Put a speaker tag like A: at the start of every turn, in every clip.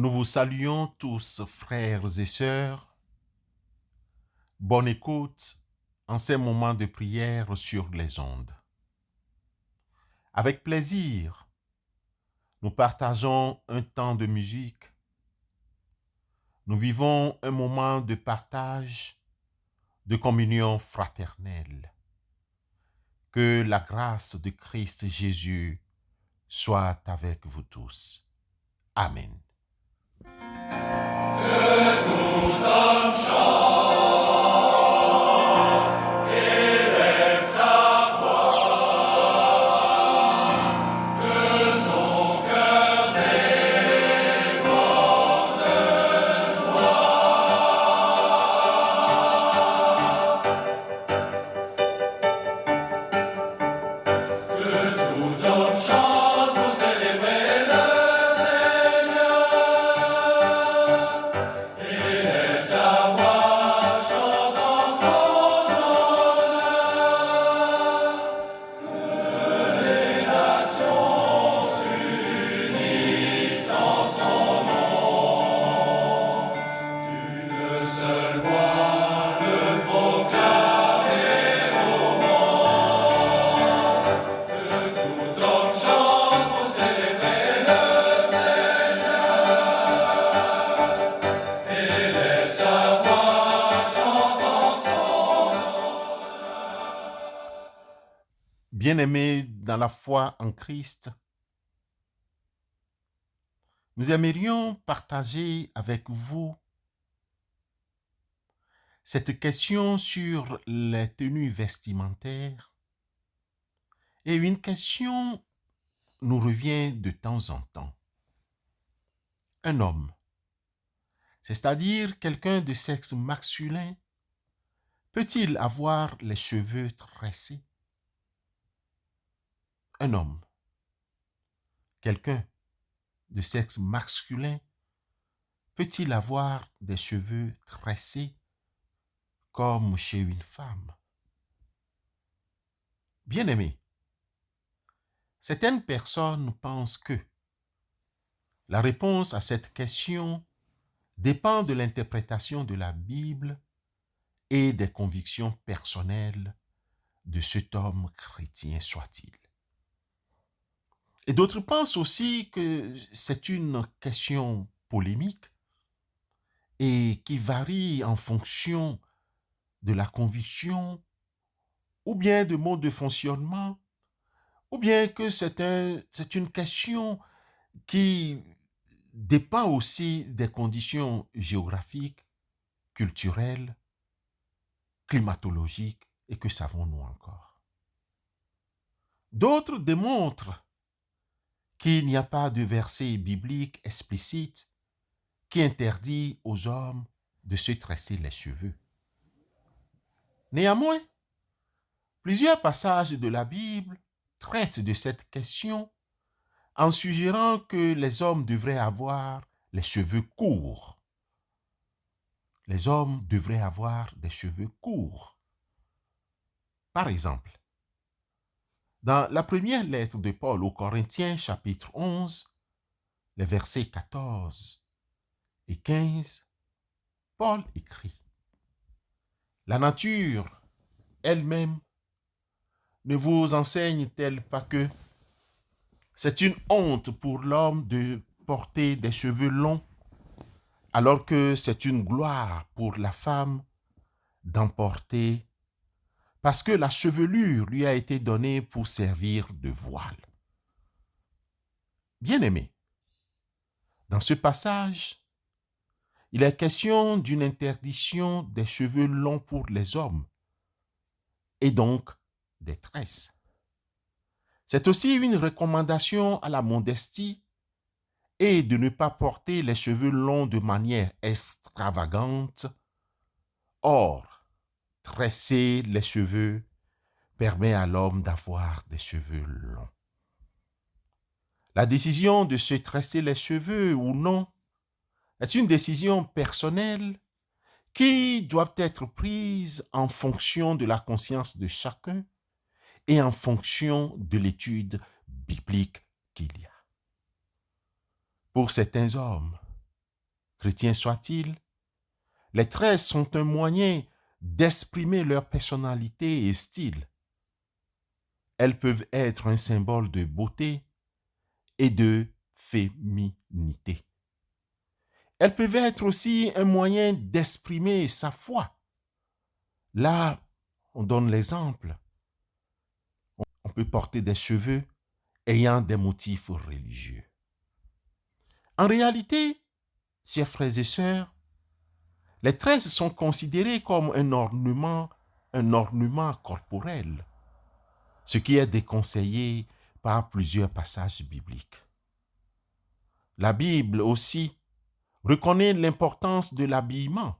A: Nous vous saluons tous, frères et sœurs. Bonne écoute en ces moments de prière sur les ondes. Avec plaisir, nous partageons un temps de musique. Nous vivons un moment de partage, de communion fraternelle. Que la grâce de Christ Jésus soit avec vous tous. Amen. Bien-aimés dans la foi en Christ, nous aimerions partager avec vous cette question sur les tenues vestimentaires. Et une question nous revient de temps en temps. Un homme, c'est-à-dire quelqu'un de sexe masculin, peut-il avoir les cheveux tressés? Un homme, quelqu'un de sexe masculin, peut-il avoir des cheveux tressés comme chez une femme? Bien-aimé, certaines personnes pensent que la réponse à cette question dépend de l'interprétation de la Bible et des convictions personnelles de cet homme chrétien soit-il. Et d'autres pensent aussi que c'est une question polémique et qui varie en fonction de la conviction ou bien de mode de fonctionnement, ou bien que c'est une question qui dépend aussi des conditions géographiques, culturelles, climatologiques et que savons-nous encore. D'autres démontrent qu'il n'y a pas de verset biblique explicite qui interdit aux hommes de se tresser les cheveux. Néanmoins, plusieurs passages de la Bible traitent de cette question en suggérant que les hommes devraient avoir les cheveux courts. Les hommes devraient avoir des cheveux courts. Par exemple, dans la première lettre de Paul aux Corinthiens, chapitre 11, les versets 14 et 15, Paul écrit: « La nature elle-même ne vous enseigne-t-elle pas que c'est une honte pour l'homme de porter des cheveux longs, alors que c'est une gloire pour la femme d'en porter, parce que la chevelure lui a été donnée pour servir de voile. » Bien-aimé, dans ce passage, il est question d'une interdiction des cheveux longs pour les hommes, et donc des tresses. C'est aussi une recommandation à la modestie et de ne pas porter les cheveux longs de manière extravagante. Or, tresser les cheveux permet à l'homme d'avoir des cheveux longs. La décision de se tresser les cheveux ou non est une décision personnelle qui doit être prise en fonction de la conscience de chacun et en fonction de l'étude biblique qu'il y a. Pour certains hommes, chrétiens soient-ils, les tresses sont un moyen d'exprimer leur personnalité et style. Elles peuvent être un symbole de beauté et de féminité. Elles peuvent être aussi un moyen d'exprimer sa foi. Là, on donne l'exemple. On peut porter des cheveux ayant des motifs religieux. En réalité, chers frères et sœurs, les tresses sont considérées comme un ornement corporel, ce qui est déconseillé par plusieurs passages bibliques. La Bible aussi reconnaît l'importance de l'habillement.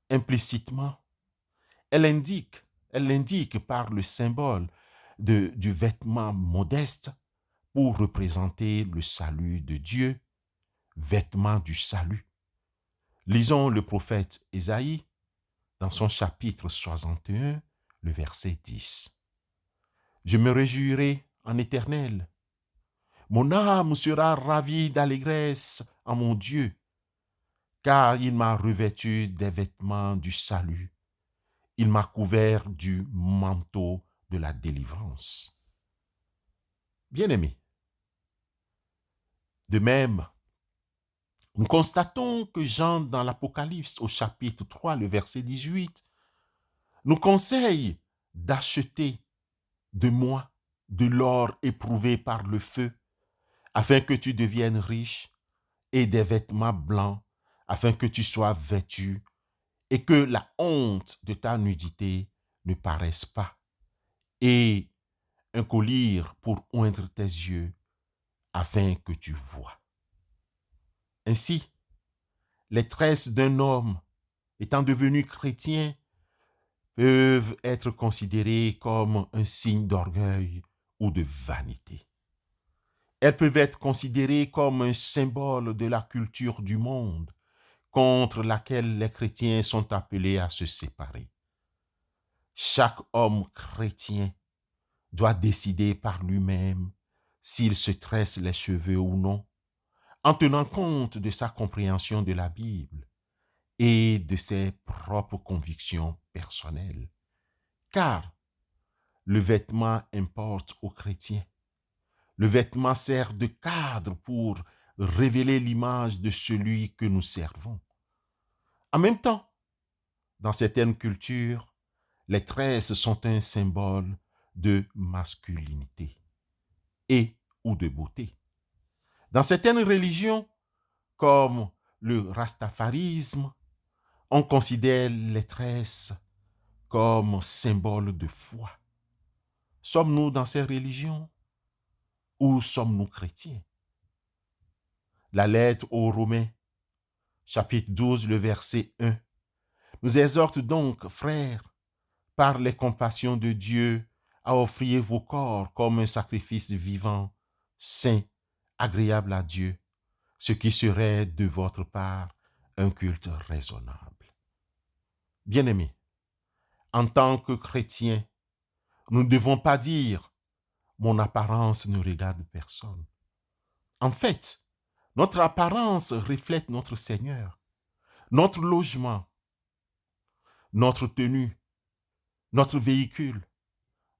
A: Implicitement, elle l'indique par le symbole du vêtement modeste pour représenter le salut de Dieu, vêtement du salut. Lisons le prophète Ésaïe dans son chapitre 61, le verset 10. Je me réjouirai en Éternel. Mon âme sera ravie d'allégresse en mon Dieu, car il m'a revêtu des vêtements du salut. Il m'a couvert du manteau de la délivrance. Bien-aimés, de même, nous constatons que Jean, dans l'Apocalypse, au chapitre 3, le verset 18, nous conseille d'acheter de moi de l'or éprouvé par le feu, afin que tu deviennes riche, et des vêtements blancs, afin que tu sois vêtu, et que la honte de ta nudité ne paraisse pas, et un collier pour oindre tes yeux, afin que tu vois. Ainsi, les tresses d'un homme, étant devenu chrétien, peuvent être considérées comme un signe d'orgueil ou de vanité. Elles peuvent être considérées comme un symbole de la culture du monde contre laquelle les chrétiens sont appelés à se séparer. Chaque homme chrétien doit décider par lui-même s'il se tresse les cheveux ou non, en tenant compte de sa compréhension de la Bible et de ses propres convictions personnelles. Car le vêtement importe aux chrétiens. Le vêtement sert de cadre pour révéler l'image de celui que nous servons. En même temps, dans certaines cultures, les tresses sont un symbole de masculinité et ou de beauté. Dans certaines religions, comme le rastafarisme, on considère les tresses comme symbole de foi. Sommes-nous dans ces religions ou sommes-nous chrétiens? La lettre aux Romains, chapitre 12, le verset 1, nous exhorte donc, frères, par les compassions de Dieu, à offrir vos corps comme un sacrifice vivant, saint, agréable à Dieu, ce qui serait de votre part un culte raisonnable. Bien-aimés, en tant que chrétiens, nous ne devons pas dire « mon apparence ne regarde personne ». En fait, notre apparence reflète notre Seigneur, notre logement, notre tenue, notre véhicule,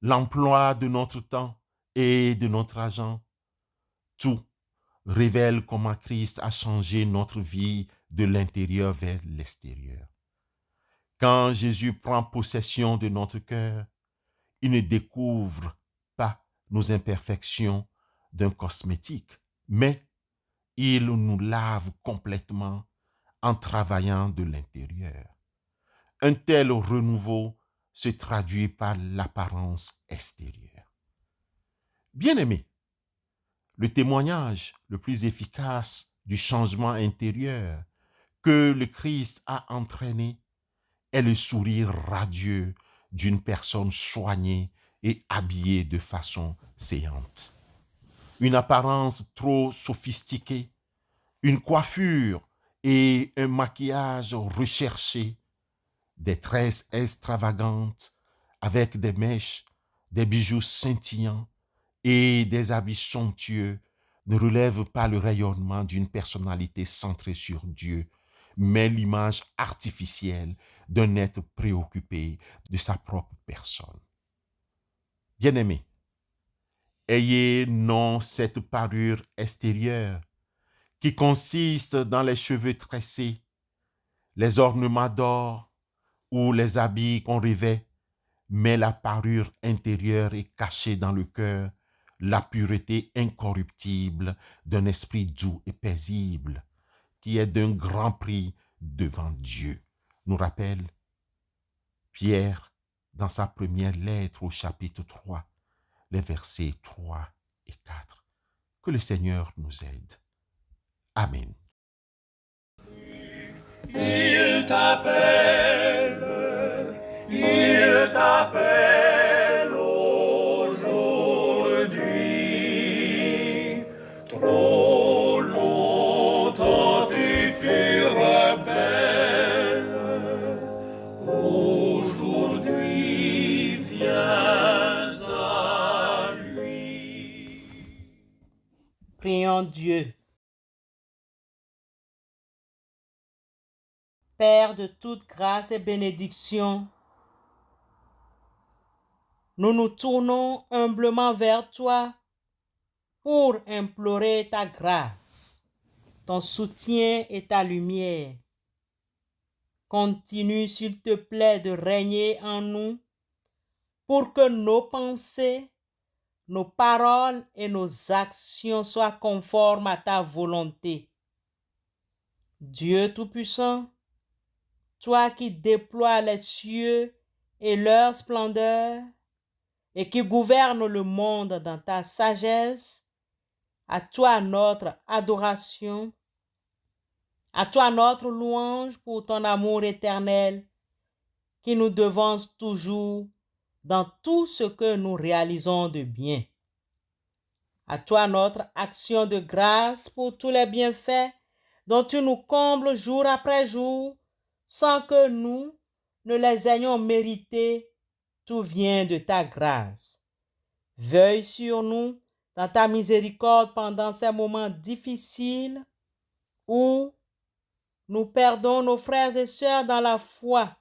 A: l'emploi de notre temps et de notre argent. Tout révèle comment Christ a changé notre vie de l'intérieur vers l'extérieur. Quand Jésus prend possession de notre cœur, il ne découvre pas nos imperfections d'un cosmétique, mais il nous lave complètement en travaillant de l'intérieur. Un tel renouveau se traduit par l'apparence extérieure. Bien-aimés, le témoignage le plus efficace du changement intérieur que le Christ a entraîné est le sourire radieux d'une personne soignée et habillée de façon séante. Une apparence trop sophistiquée, une coiffure et un maquillage recherché, des tresses extravagantes avec des mèches, des bijoux scintillants et des habits somptueux ne relèvent pas le rayonnement d'une personnalité centrée sur Dieu mais l'image artificielle d'un être préoccupé de sa propre personne. Bien-aimés, ayez non cette parure extérieure qui consiste dans les cheveux tressés, les ornements d'or ou les habits qu'on revêt, mais la parure intérieure est cachée dans le cœur, la pureté incorruptible d'un esprit doux et paisible, qui est d'un grand prix devant Dieu, nous rappelle Pierre dans sa première lettre au chapitre 3, les versets 3 et 4. Que le Seigneur nous aide. Amen.
B: Il t'appelle aujourd'hui. Trop longtemps tu fus rebelle. Aujourd'hui viens à lui.
C: Prions Dieu. Père de toute grâce et bénédiction, nous nous tournons humblement vers toi pour implorer ta grâce, ton soutien et ta lumière. Continue, s'il te plaît, de régner en nous pour que nos pensées, nos paroles et nos actions soient conformes à ta volonté. Dieu Tout-Puissant, toi qui déploies les cieux et leur splendeur, et qui gouverne le monde dans ta sagesse, à toi notre adoration, à toi notre louange pour ton amour éternel, qui nous devance toujours dans tout ce que nous réalisons de bien. À toi notre action de grâce pour tous les bienfaits dont tu nous combles jour après jour, sans que nous ne les ayons mérités. Tout vient de ta grâce. Veuille sur nous dans ta miséricorde pendant ces moments difficiles où nous perdons nos frères et sœurs dans la foi.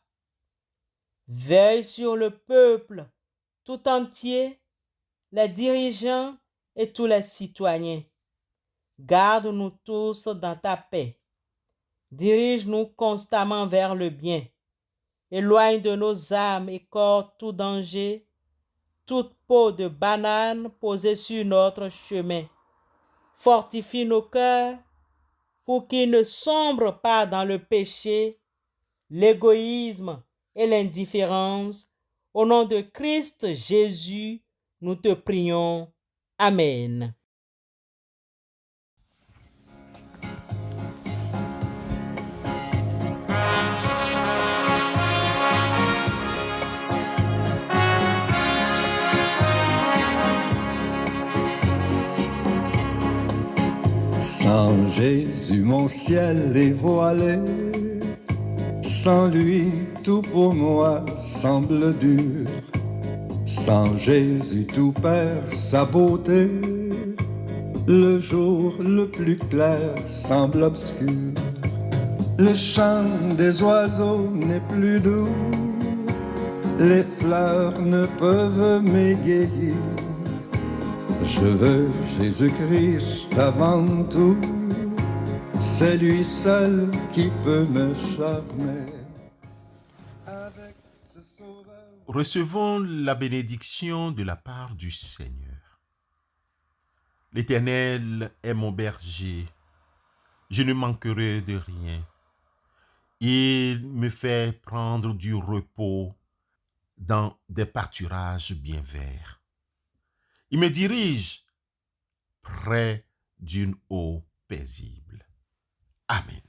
C: Veuille sur le peuple tout entier, les dirigeants et tous les citoyens. Garde-nous tous dans ta paix. Dirige-nous constamment vers le bien. Éloigne de nos âmes et corps tout danger, toute peau de banane posée sur notre chemin. Fortifie nos cœurs pour qu'ils ne sombrent pas dans le péché, l'égoïsme et l'indifférence. Au nom de Christ Jésus, nous te prions. Amen.
D: Sans Jésus, mon ciel est voilé. Sans lui, tout pour moi semble dur. Sans Jésus, tout perd sa beauté. Le jour le plus clair semble obscur. Le chant des oiseaux n'est plus doux. Les fleurs ne peuvent m'égayer. Je veux Jésus-Christ avant tout. C'est lui seul qui peut me charmer. Avec ce sauveur.
A: Recevons la bénédiction de la part du Seigneur. L'Éternel est mon berger, je ne manquerai de rien. Il me fait prendre du repos dans des pâturages bien verts. Il me dirige près d'une eau paisible. Amen.